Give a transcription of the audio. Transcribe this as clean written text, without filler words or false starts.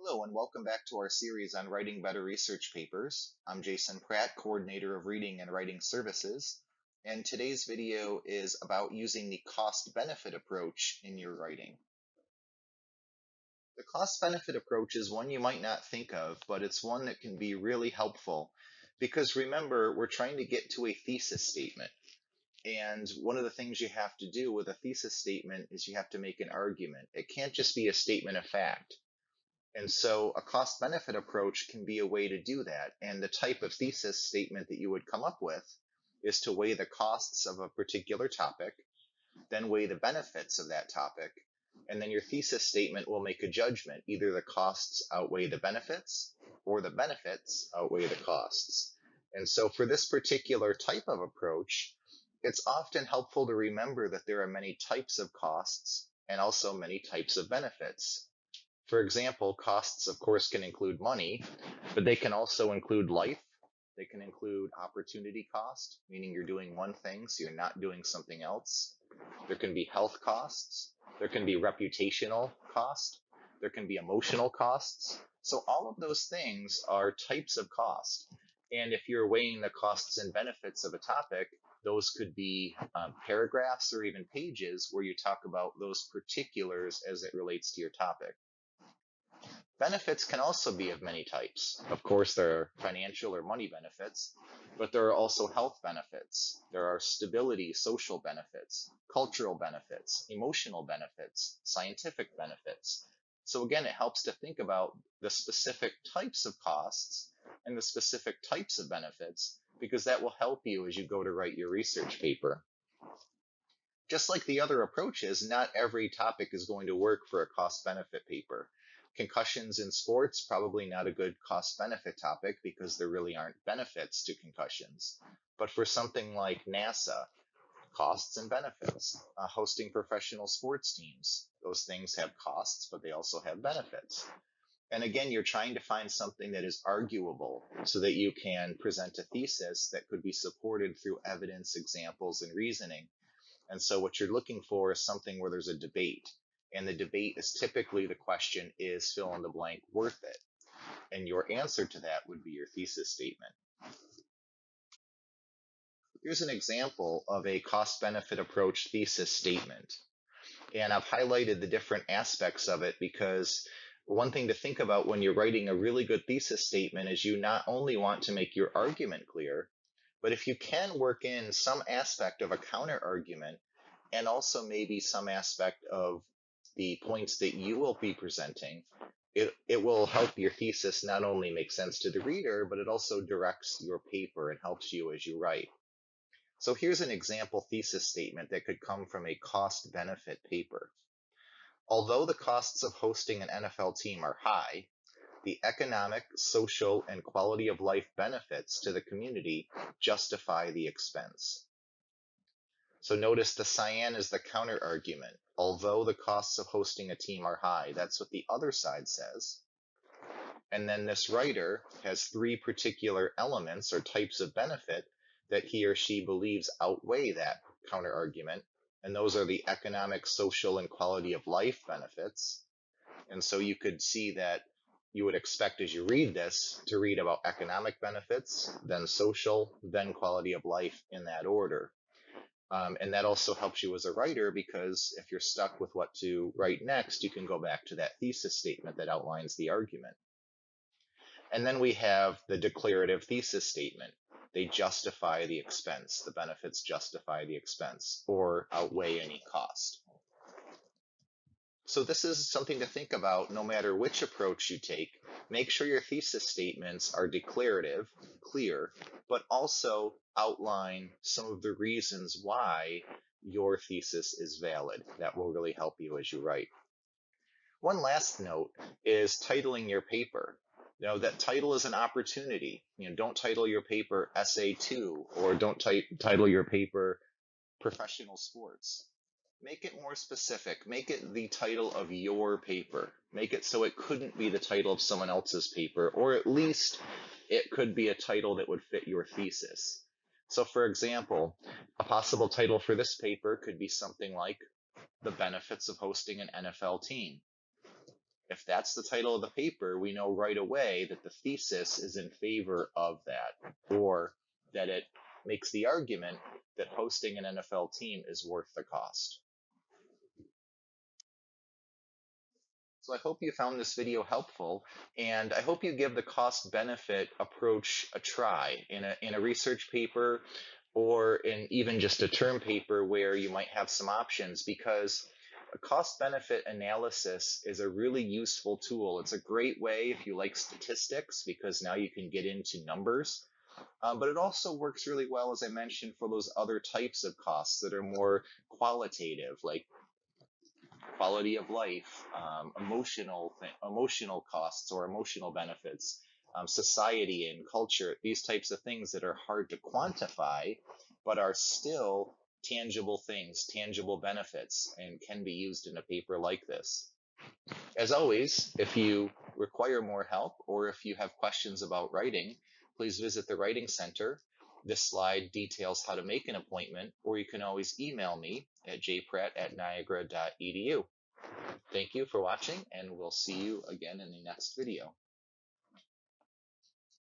Hello and welcome back to our series on writing better research papers. I'm Jason Pratt, coordinator of reading and writing services, and today's video is about using the cost-benefit approach in your writing. The cost-benefit approach is one you might not think of, but it's one that can be really helpful because remember, we're trying to get to a thesis statement. And one of the things you have to do with a thesis statement is you have to make an argument. It can't just be a statement of fact. And so a cost-benefit approach can be a way to do that. And the type of thesis statement that you would come up with is to weigh the costs of a particular topic, then weigh the benefits of that topic, and then your thesis statement will make a judgment. Either the costs outweigh the benefits, or the benefits outweigh the costs. And so for this particular type of approach, it's often helpful to remember that there are many types of costs and also many types of benefits. For example, costs, of course, can include money, but they can also include life. They can include opportunity cost, meaning you're doing one thing, so you're not doing something else. There can be health costs. There can be reputational cost. There can be emotional costs. So all of those things are types of cost. And if you're weighing the costs and benefits of a topic, those could be paragraphs or even pages where you talk about those particulars as it relates to your topic. Benefits can also be of many types. Of course, there are financial or money benefits, but there are also health benefits. There are stability, social benefits, cultural benefits, emotional benefits, scientific benefits. So again, it helps to think about the specific types of costs and the specific types of benefits, because that will help you as you go to write your research paper. Just like the other approaches, not every topic is going to work for a cost-benefit paper. Concussions in sports, probably not a good cost-benefit topic because there really aren't benefits to concussions. But for something like NASA, costs and benefits, hosting professional sports teams, those things have costs, but they also have benefits. And again, you're trying to find something that is arguable so that you can present a thesis that could be supported through evidence, examples, and reasoning. And so what you're looking for is something where there's a debate. And the debate is typically the question, is fill in the blank worth it? And your answer to that would be your thesis statement. Here's an example of a cost-benefit approach thesis statement. And I've highlighted the different aspects of it because one thing to think about when you're writing a really good thesis statement is you not only want to make your argument clear, but if you can work in some aspect of a counter argument and also maybe some aspect of the points that you will be presenting, it will help your thesis not only make sense to the reader, but it also directs your paper and helps you as you write. So here's an example thesis statement that could come from a cost-benefit paper. Although the costs of hosting an NFL team are high, the economic, social, and quality of life benefits to the community justify the expense. So notice the cyan is the counter argument. Although the costs of hosting a team are high, that's what the other side says. And then this writer has three particular elements or types of benefit that he or she believes outweigh that counter argument. And those are the economic, social, and quality of life benefits. And so you could see that you would expect as you read this to read about economic benefits, then social, then quality of life in that order. And that also helps you as a writer because if you're stuck with what to write next, you can go back to that thesis statement that outlines the argument. And then we have the declarative thesis statement. They justify the expense. The benefits justify the expense or outweigh any cost. So this is something to think about no matter which approach you take. Make sure your thesis statements are declarative, clear, but also outline some of the reasons why your thesis is valid. That will really help you as you write. One last note is titling your paper. That title is an opportunity. Don't title your paper Essay 2 or don't title your paper Professional Sports. Make it more specific. Make it the title of your paper. Make it so it couldn't be the title of someone else's paper, or at least it could be a title that would fit your thesis. So for example, a possible title for this paper could be something like The Benefits of Hosting an NFL Team. If that's the title of the paper, we know right away that the thesis is in favor of that, or that it makes the argument that hosting an NFL team is worth the cost. So I hope you found this video helpful, and I hope you give the cost-benefit approach a try in a research paper, or in even just a term paper where you might have some options, because a cost-benefit analysis is a really useful tool. It's a great way if you like statistics, because now you can get into numbers. But it also works really well, as I mentioned, for those other types of costs that are more qualitative, like quality of life, emotional costs or emotional benefits, society and culture, these types of things that are hard to quantify, but are still tangible things, tangible benefits, and can be used in a paper like this. As always, if you require more help or if you have questions about writing, please visit the Writing Center. This slide details how to make an appointment, or you can always email me at jpratt@niagara.edu. Thank you for watching, and we'll see you again in the next video.